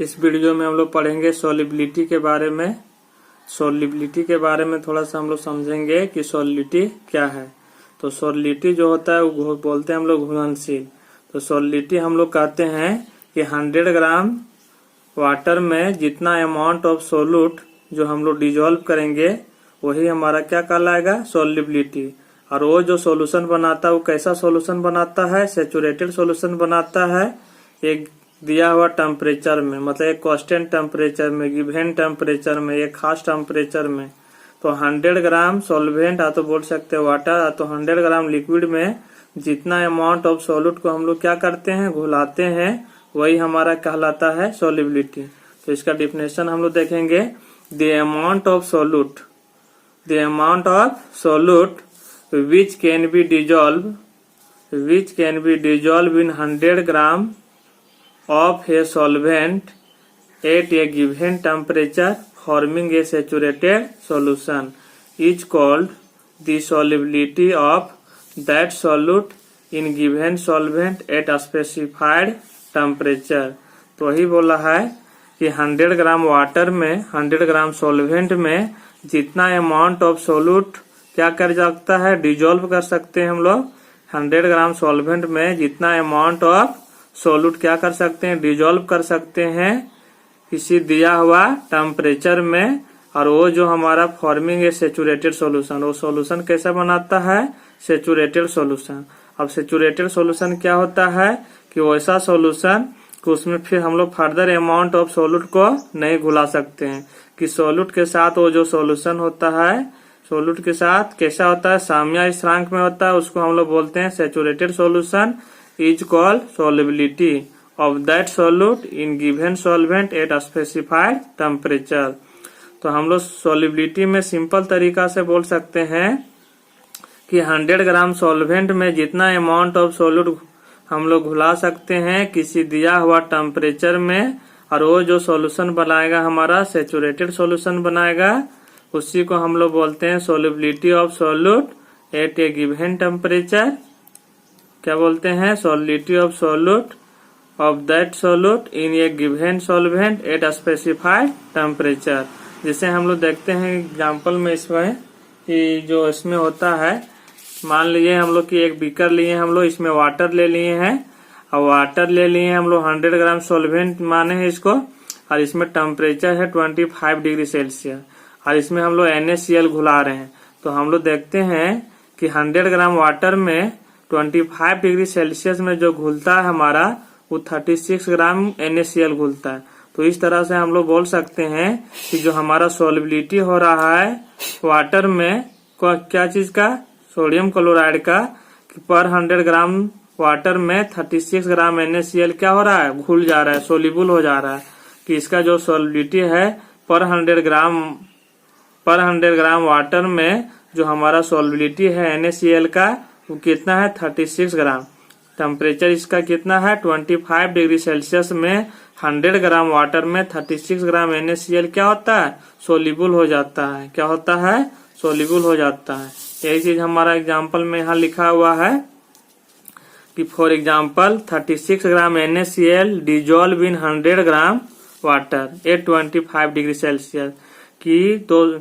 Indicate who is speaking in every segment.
Speaker 1: इस वीडियो में हम लोग पढ़ेंगे सॉल्युबिलिटी के बारे में। सॉल्युबिलिटी के बारे में थोड़ा सा हम लोग समझेंगे कि सॉल्युबिलिटी क्या है। तो सॉल्युबिलिटी जो होता है वो बोलते हैं हम लोग घुलनशील। तो सॉल्युबिलिटी हम लोग कहते हैं कि 100 ग्राम वाटर में जितना अमाउंट ऑफ सोल्यूट जो हम लोग डिजोल्व करेंगे वही हमारा क्या कहलाएगा, सॉल्युबिलिटी। और वो जो सॉल्यूशन बनाता है वो कैसा सॉल्यूशन बनाता है, सैचुरेटेड सॉल्यूशन बनाता है एक दिया हुआ टेम्परेचर में, मतलब एक कांस्टेंट टेम्परेचर में, गिवन टेम्परेचर में, एक खास टेम्परेचर में। तो 100 ग्राम सॉल्वेंट या तो बोल सकते हैं वाटर, या तो 100 ग्राम लिक्विड में जितना अमाउंट ऑफ सॉल्यूट को हम लोग क्या करते हैं, घुलाते हैं, वही हमारा कहलाता है सॉल्युबिलिटी। तो इसका डिफिनेशन हम लोग देखेंगे। The amount of solute, the amount of solute which can be dissolved in 100 gram of a solvent at a given temperature forming a saturated solution is called the solubility of that solute in given solvent at a specified temperature। तो वही बोला है कि 100 gram water में 100 ग्राम solvent में जितना amount of solute क्या कर सकता है, डिजोल्व कर सकते हैं हम लोग। 100 ग्राम सॉल्वेंट में जितना अमाउंट ऑफ सोल्यूट क्या कर सकते हैं, डिजोल्व कर सकते हैं किसी दिया हुआ टेम्परेचर में। और वो जो हमारा फॉर्मिंग है सैचुरेटेड सॉल्यूशन, वो सॉल्यूशन कैसा बनाता है, सैचुरेटेड सॉल्यूशन। अब सैचुरेटेड सॉल्यूशन क्या होता है कि वैसा सॉल्यूशन कि उसमें फिर हम लोग फर्दर अमाउंट ऑफ सोल्यूट को नहीं घुला सकते हैं, कि सोल्यूट के साथ वो जो सॉल्यूशन होता है सोल्यूट के साथ कैसा होता है, साम्य स्थिरांक में होता है, उसको हम लोग बोलते हैं saturated solution is called solubility of that solute in given solvent at specified temperature. तो हम लोग सॉल्युबिलिटी में सिंपल तरीका से बोल सकते हैं कि 100 ग्राम सॉल्वेंट में जितना अमाउंट ऑफ सोल्यूट हम लोग घुला सकते हैं किसी दिया हुआ टेम्परेचर में, और वो जो सॉल्यूशन बनाएगा हमारा सैचुरेटेड सॉल्यूशन बनाएगा, उसी को हम लोग बोलते हैं solubility of solute at a given temperature. क्या बोलते हैं, solubility of solute of that solute in a given solvent at specified temperature. जैसे हम लोग देखते हैं एग्जांपल में इसमें कि जो इसमें होता है, मान लीजिए हम लोग की एक बीकर लिए हम लोग, इसमें वाटर ले लिए हैं, और वाटर ले लिए हम लोग 100 ग्राम सॉल्वेंट माने हैं इसको, और इसमें टेम्परेचर है 25 डिग्री सेल्सियस, और इसमें हम लोग NaCl घुला रहे हैं। तो हम लोग देखते हैं कि 100 ग्राम वाटर में 25 डिग्री सेल्सियस में जो घुलता है हमारा वो 36 ग्राम NaCl घुलता है। तो इस तरह से हम लोग बोल सकते हैं कि जो हमारा सॉल्युबिलिटी हो रहा है वाटर में क्या चीज का, सोडियम क्लोराइड का, कि पर 100 ग्राम वाटर में 36 ग्राम NaCl क्या हो रहा है, घुल जा रहा है, सोल्यूबल हो जा रहा है। कि इसका जो सॉल्युबिलिटी है पर 100 ग्राम वाटर में जो हमारा सॉल्युबिलिटी है NaCl का वो कितना है, 36 ग्राम। टेम्परेचर इसका कितना है, 25 डिग्री सेल्सियस में 100 ग्राम वाटर में 36 ग्राम NaCl क्या होता है, सोल्यूबल हो जाता है। क्या होता है, सोल्यूबल हो जाता है। यही चीज हमारा एग्जाम्पल में यहाँ लिखा हुआ है कि for example 36 gram NaCl dissolve in 100 gram water at 25 degree Celsius. कि तो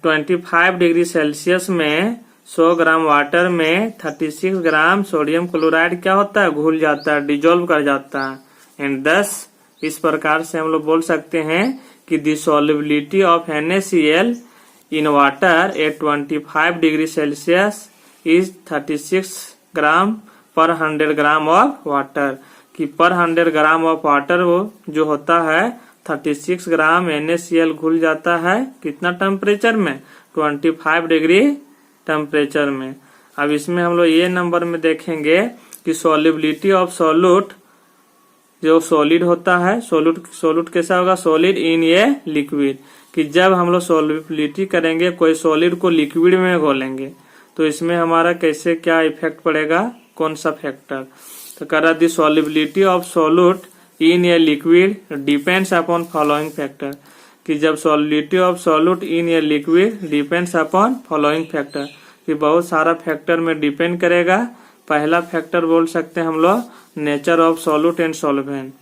Speaker 1: 25 डिग्री सेल्सियस में 100 ग्राम वाटर में 36 ग्राम सोडियम क्लोराइड क्या होता है, घुल जाता है, डिजोल्व कर जाता है। एंड thus इस प्रकार से हम लोग बोल सकते हैं कि the solubility of NaCl in water at 25 degree Celsius is 36 ग्राम पर 100 ग्राम ऑफ वाटर। कि पर 100 ग्राम ऑफ वाटर वो जो होता है 36 ग्राम NaCl घुल जाता है कितना टेम्परेचर में, 25 डिग्री टेम्परेचर में। अब इसमें हम लोग ये नंबर में देखेंगे कि सॉल्युबिलिटी ऑफ सोल्यूट जो सॉलिड होता है, सोल्यूट कैसा होगा, सॉलिड इन ए लिक्विड। कि जब हम लोग सॉल्युबिलिटी करेंगे कोई सॉलिड को लिक्विड में घोलेंगे तो इसमें हमारा कैसे क्या इफेक्ट पड़ेगा, कौन सा फैक्टर। तो करा दी solubility of solute in a liquid depends upon following factor. कि जब solubility of solute in a liquid depends upon following factor, कि बहुत सारा फैक्टर में डिपेंड करेगा। पहला फैक्टर बोल सकते हैं हम लोग nature of solute and solvent.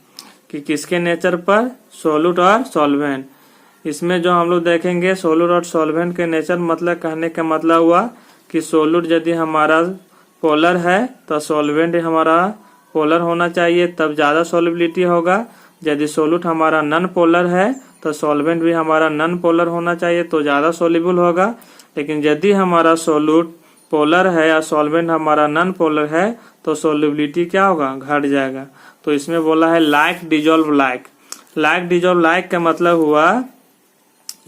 Speaker 1: कि किसके नेचर पर, सोल्यूट और सॉल्वेंट। इसमें जो हम लोग देखेंगे सोल्यूट और सॉल्वेंट के नेचर, मतलब कहने का मतलब हुआ कि सोल्यूट यदि हमारा पोलर है तो सॉल्वेंट हमारा पोलर होना चाहिए, तब ज्यादा सॉल्युबिलिटी होगा। यदि सोल्यूट हमारा नॉन पोलर है तो सॉल्वेंट भी हमारा नॉन पोलर होना चाहिए, तो ज्यादा सोल्यूबल होगा। लेकिन यदि हमारा सोल्यूट पोलर है या सॉल्वेंट हमारा नॉन पोलर है तो सोल्युबिलिटी क्या होगा, घट जाएगा। तो इसमें बोला है like dissolve like. Like dissolve like का मतलब हुआ,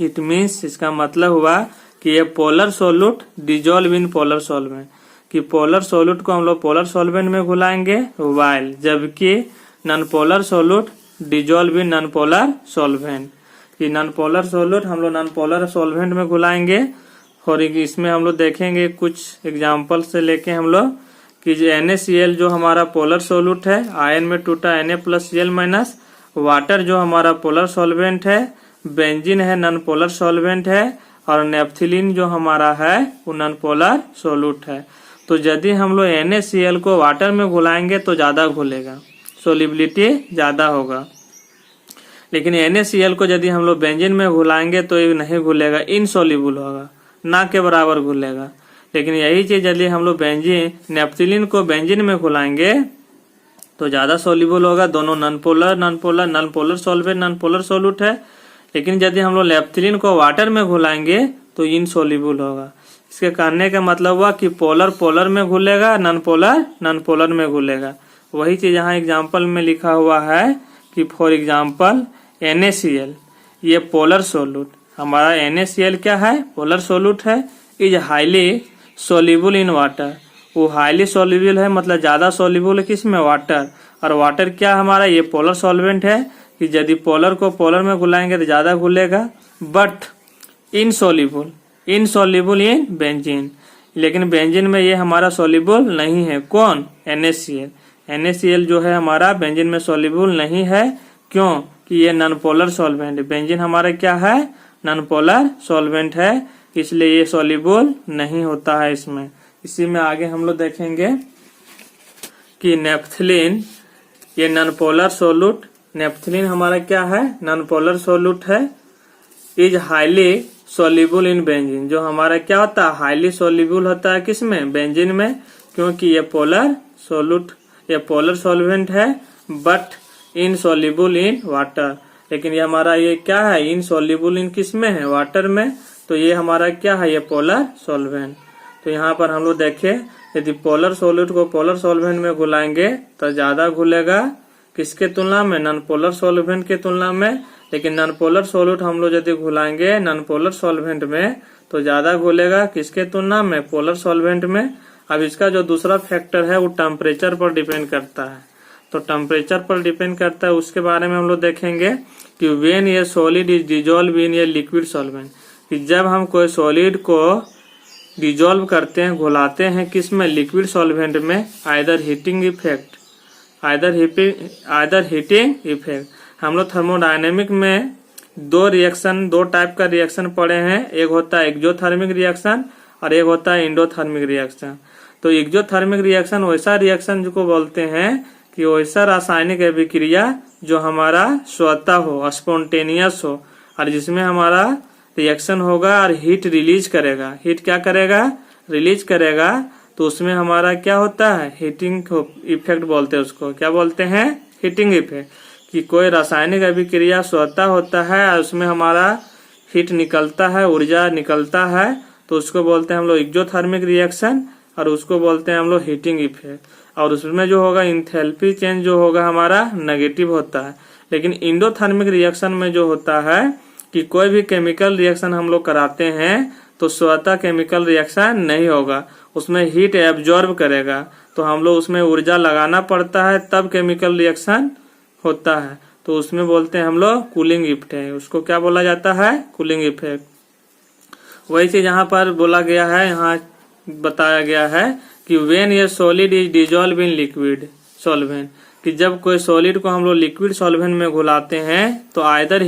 Speaker 1: इट मीन्स इसका मतलब हुआ कि ये polar solute dissolve in polar solvent, कि पोलर सोल्यूट को हम लोग पोलर सॉल्वेंट में घुलाएंगे वाइल, जबकि non polar solute dissolve in non polar solvent, कि नॉन पोलर सोल्यूट हम लोग नॉन पोलर सॉल्वेंट में घुलाएंगे। और इसमें हम लोग देखेंगे कुछ एग्जाम्पल से लेके हम लोग कि जो NaCl जो हमारा पोलर सोल्यूट है, आयन में टूटा Na+Cl-, वाटर जो हमारा पोलर सॉल्वेंट है, बेंजीन है नॉन पोलर सॉल्वेंट है, और नेप्थिलीन जो हमारा है वो नॉन पोलर सोल्यूट है। तो यदि हम लोग NaCl को वाटर में घुलाएंगे तो ज्यादा घुलेगा, सोलिबिलिटी ज्यादा होगा। लेकिन NaCl को यदि हम लोग बेंजीन में घुलाएंगे तो ये नहीं घुलेगा, इनसोल्यूबल होगा, ना के बराबर घुलेगा। लेकिन यही चीज यदि हम लोग बेंजीन नेप्थिलीन को बेंजीन में घुलाएंगे तो ज्यादा सोल्यूबल होगा। दोनों non polar solvent non polar solute है। लेकिन यदि हम लोग नेप्थिलीन को वाटर में घुलाएंगे तो इनसोल्यूबल होगा। इसके कहने का मतलब हुआ कि पोलर पोलर में घुलेगा, नॉन पोलर में घुलेगा। वही चीज यहाँ एग्जाम्पल में लिखा हुआ है कि फॉर एग्जाम्पल NaCl, ये पोलर सोल्यूट, हमारा NaCl क्या है, पोलर सोल्यूट है, is highly soluble in water. वो हाईली सोल्यूबल है, मतलब ज्यादा सोल्यूबल है किसमें, वाटर। और वाटर क्या हमारा, ये पोलर सॉल्वेंट है, कि यदि पोलर को पोलर में घुलाएंगे तो ज्यादा घुलेगा, बट इनसोल्यूबल इन बेंजीन। लेकिन बेंजीन में ये हमारा सोल्यूबल नहीं है, कौन, NaCl जो है हमारा बेंजीन में सोल्यूबल नहीं है। क्यों, कि ये नॉन पोलर सॉल्वेंट है। बेंजीन हमारा क्या है, नॉन पोलर सॉल्वेंट है, इसलिए ये सोल्यूबल नहीं होता है इसमें। इसी में आगे हम लोग देखेंगे कि नेप्थिलीन, ये नॉन पोलर सोल्यूट, नेप्थिलीन हमारा क्या है, नॉन पोलर सोल्यूट है, is highly soluble in benzene. जो हमारा क्या होता है, हाईली सोल्यूबल होता है किसमें, बेंजीन में, क्योंकि ये पोलर सोल्यूट, ये पोलर सॉल्वेंट है, बट इनसोल्यूबल इन वाटर। लेकिन ये हमारा ये क्या है, इनसोल्यूबल इन किसमें है, वाटर में। तो ये हमारा क्या है, ये पोलर सॉल्वेंट। तो यहाँ पर हम लोग देखें, यदि पोलर सोल्यूट को पोलर सॉल्वेंट में घुलाएंगे तो ज्यादा घुलेगा, किसके तुलना में, नॉन पोलर सॉल्वेंट के तुलना में। लेकिन नॉन पोलर सोल्यूट हम लोग यदि घुलाएंगे नॉन पोलर सॉल्वेंट में तो ज्यादा घुलेगा, किसके तुलना में, पोलर सॉल्वेंट में। अब इसका जो दूसरा फैक्टर है वो टेम्परेचर पर डिपेंड करता है। तो टेम्परेचर पर डिपेंड करता है, उसके बारे में हम लोग देखेंगे कि व्हेन ये सॉलिड इज डिजोल्व इन ये लिक्विड सॉल्वेंट, कि जब हम कोई सॉलिड को डिजोल्व करते हैं, घुलाते हैं किस में, लिक्विड सॉल्वेंट में, आइदर हीटिंग इफेक्ट। हम लोग थर्मोडायनेमिक में दो टाइप का रिएक्शन पढ़े हैं, एक होता है एक्सोथर्मिक रिएक्शन और एक होता है एंडोथर्मिक रिएक्शन। तो एक्सोथर्मिक रिएक्शन वैसा रिएक्शन जो को बोलते हैं कि वैसा रासायनिक अभिक्रिया जो हमारा स्वतः हो, स्पॉन्टेनियस हो, और जिसमें हमारा रिएक्शन होगा और हीट रिलीज करेगा। हीट क्या करेगा, रिलीज करेगा। तो उसमें हमारा क्या होता है, हीटिंग इफेक्ट बोलते हैं उसको। क्या बोलते हैं, हीटिंग इफेक्ट। कि कोई रासायनिक अभिक्रिया स्वतः होता है और उसमें हमारा हीट निकलता है, ऊर्जा निकलता है, तो उसको बोलते हैं हम लोग एक्सोथर्मिक रिएक्शन, और उसको बोलते हैं हम लोग हीटिंग इफेक्ट। और उसमें जो होगा इंथैल्पी चेंज जो होगा हमारा नेगेटिव होता है। लेकिन एंडोथर्मिक रिएक्शन में जो होता है कि कोई भी केमिकल रिएक्शन हम लोग कराते हैं तो स्वतः केमिकल रिएक्शन नहीं होगा, उसमें हीट एब्जॉर्ब करेगा। तो हम लोग उसमें ऊर्जा लगाना पड़ता है तब केमिकल रिएक्शन होता है। तो उसमें बोलते हैं हम लोग कूलिंग इफेक्ट है, उसको क्या बोला जाता है, कूलिंग इफेक्ट। वही चीज यहाँ पर बोला गया है, यहाँ बताया गया है कि व्हेन ये solid is dissolve in liquid solvent, कि जब कोई सॉलिड को हम लोग लिक्विड सॉल्वेंट में घुलाते हैं तो आइदर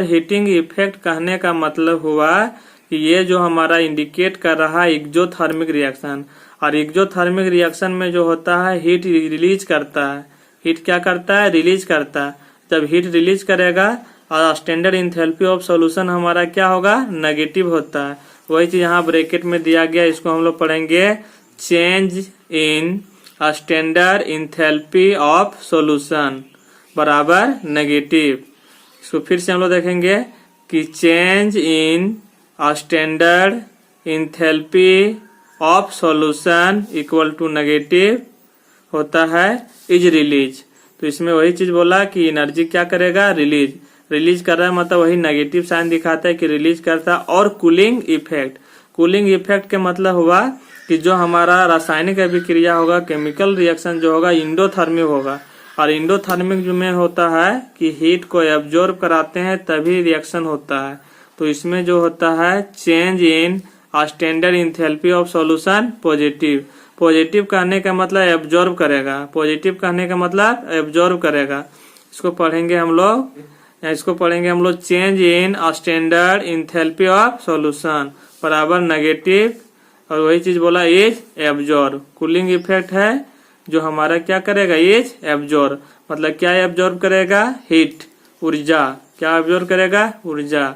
Speaker 1: हीटिंग इफेक्ट कहने का मतलब हुआ कि ये जो हमारा इंडिकेट कर रहा है एक्सोथर्मिक रिएक्शन। और एक्सोथर्मिक रिएक्शन में जो होता है हीट रिलीज करता है, हीट क्या करता है, रिलीज करता है। जब हीट रिलीज करेगा और स्टैंडर्ड इंथैल्पी ऑफ सॉल्यूशन हमारा क्या होगा, नेगेटिव होता है। वही चीज यहाँ ब्रैकेट में दिया गया, इसको हम लोग पढ़ेंगे change in standard enthalpy of solution बराबर नेगेटिव। इसको फिर से हम लोग देखेंगे कि change in standard enthalpy of solution equal to negative होता है इज रिलीज। तो इसमें वही चीज बोला कि एनर्जी क्या करेगा, रिलीज कर रहा है, मतलब वही नेगेटिव साइन दिखाता है कि रिलीज करता है। और कूलिंग इफेक्ट के मतलब हुआ कि जो हमारा रासायनिक अभिक्रिया होगा, केमिकल रिएक्शन जो होगा इंडोथर्मिक होगा। और इंडोथर्मिक में होता है कि हीट को एब्जॉर्ब कराते हैं तभी रिएक्शन होता है। तो इसमें जो होता है change in standard enthalpy of solution positive कहने का मतलब एब्जॉर्ब करेगा, पॉजिटिव कहने का मतलब एब्जॉर्ब करेगा। इसको पढ़ेंगे हम लोग change in standard enthalpy of solution बराबर नेगेटिव। और वही चीज बोला इज एब्जॉर्ब। कूलिंग इफेक्ट है जो हमारा क्या करेगा, इज एब्जॉर्ब, मतलब क्या एब्जॉर्ब करेगा, हीट, ऊर्जा। क्या एब्जॉर्ब करेगा, ऊर्जा।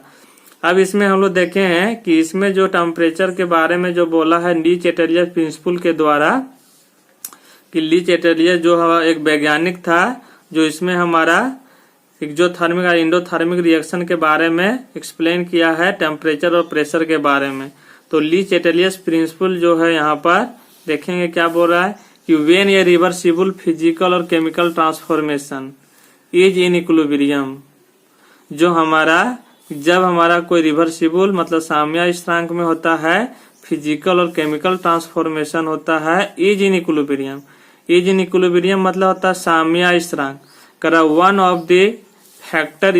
Speaker 1: अब इसमें हम लोग देखे हैं कि इसमें जो टेम्परेचर के बारे में जो बोला है ली चैटर्जियस प्रिंसिपल के द्वारा, कि ली चैटर्जियस जो एक वैज्ञानिक था जो इसमें हमारा एक्सोथर्मिक और इंडोथर्मिक रिएक्शन के बारे में एक्सप्लेन किया है टेम्परेचर और प्रेशर के बारे में। तो ली चैटर्जियस प्रिंसिपल जो है यहाँ पर देखेंगे क्या बोल रहा है कि व्हेन ए रिवर्सिबल फिजिकल और chemical transformation is in equilibrium, जब हमारा कोई रिवर्सिबल मतलब साम्य स्थिरांक में होता है, फिजिकल और केमिकल ट्रांसफॉर्मेशन होता है इज इन इक्विलिब्रियम मतलब होता है साम्य स्थिरांक। करा one of the factor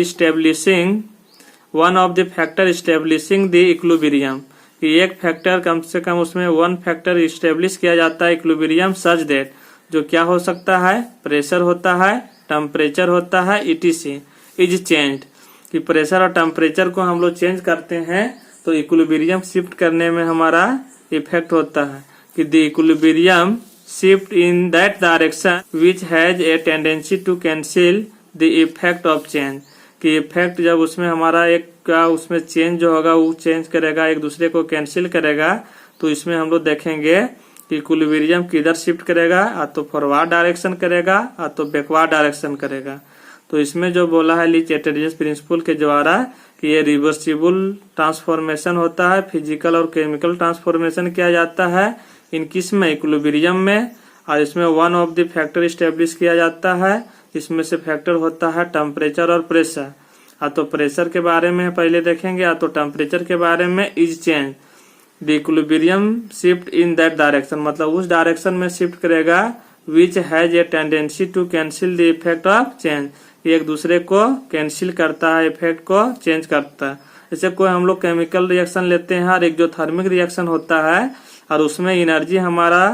Speaker 1: establishing the equilibrium, कि एक फैक्टर कम से कम उसमें वन फैक्टर इस्टेब्लिश किया जाता है इक्विलिब्रियम सच दैट, जो क्या हो सकता है, प्रेशर होता है, टेम्परेचर होता है, etc इज चेंज्ड, कि प्रेशर और टेम्परेचर को हम लोग चेंज करते हैं तो इक्विलिब्रियम शिफ्ट करने में हमारा इफेक्ट होता है। कि the equilibrium shift in that direction which has a tendency to cancel the effect of change, कि इफेक्ट जब उसमें हमारा एक का उसमें चेंज जो होगा वो चेंज करेगा, एक दूसरे को कैंसिल करेगा। तो इसमें हम लोग देखेंगे कि इक्विलिब्रियम किधर शिफ्ट करेगा, या तो फॉरवर्ड डायरेक्शन करेगा या तो बैकवर्ड डायरेक्शन करेगा। तो इसमें जो बोला है ली चैटर्जियस प्रिंसिपल के द्वारा कि ये रिवर्सिबल ट्रांसफॉर्मेशन होता है, फिजिकल और केमिकल ट्रांसफॉर्मेशन किया जाता है इन किस में, इक्विलिब्रियम में। और इसमें one of the factor establish किया जाता है, इसमें से फैक्टर होता है टेम्परेचर और प्रेशर। या तो प्रेशर के बारे में पहले देखेंगे या तो टेम्परेचर के बारे में। Is change the equilibrium shift in that direction, मतलब उस डायरेक्शन में शिफ्ट करेगा which has a tendency to cancel the effect of change, एक दूसरे को कैंसिल करता है, इफेक्ट को चेंज करता है। जैसे कोई हम लोग केमिकल रिएक्शन लेते हैं और एक जो थर्मिक रिएक्शन होता है और उसमें एनर्जी हमारा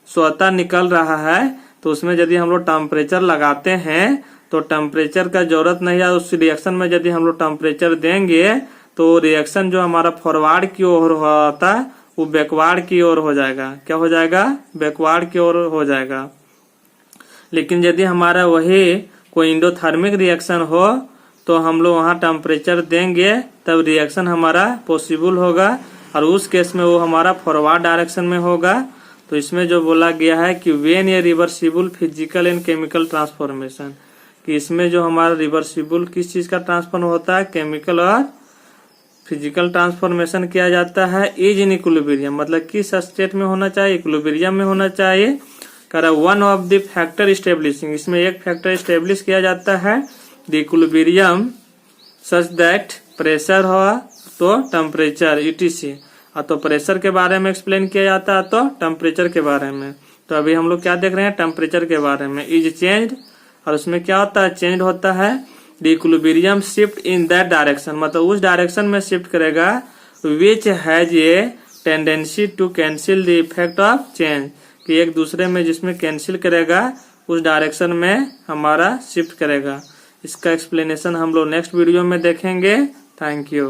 Speaker 1: स्वतः निकल रहा है, तो उसमें यदि हम लोग टेम्परेचर लगाते हैं तो टेम्परेचर का जरूरत नहीं है। उस रिएक्शन में यदि हम लोग टेम्परेचर देंगे तो रिएक्शन जो हमारा फॉरवर्ड की ओर होता है वो बैकवर्ड की ओर हो जाएगा। क्या हो जाएगा, बैकवर्ड की ओर हो जाएगा। लेकिन यदि हमारा वही कोई इंडोथर्मिक रिएक्शन हो तो हम लोग वहाँ टेम्परेचर देंगे तब रिएक्शन हमारा पॉसिबल होगा, और उस केस में वो हमारा फॉरवर्ड डायरेक्शन में होगा। तो इसमें जो बोला गया है कि when A reversible physical and chemical transformation, कि इसमें जो हमारा रिवर्सिबल किस चीज का ट्रांसफॉर्म होता है, केमिकल और फिजिकल ट्रांसफॉर्मेशन किया जाता है। इज इन इक्विलिब्रियम मतलब किस स्टेट में होना चाहिए, इक्विलिब्रियम में होना चाहिए। करा one of the factor establishing, इसमें एक फैक्टर स्टेब्लिश किया जाता है the equilibrium such that pressure हुआ तो टेम्परेचर etc, तो प्रेशर के बारे में एक्सप्लेन किया जाता है तो टेम्परेचर के बारे में। तो अभी हम लोग क्या देख रहे हैं, टेम्परेचर के बारे में। इज चेंज, और उसमें क्या होता है, चेंज होता है the equilibrium shift in that direction, मतलब उस डायरेक्शन में शिफ्ट करेगा which has a tendency to cancel the effect of change, कि एक दूसरे में जिसमें कैंसिल करेगा उस डायरेक्शन में हमारा शिफ्ट करेगा। इसका एक्सप्लेनेशन हम लोग नेक्स्ट वीडियो में देखेंगे। Thank you.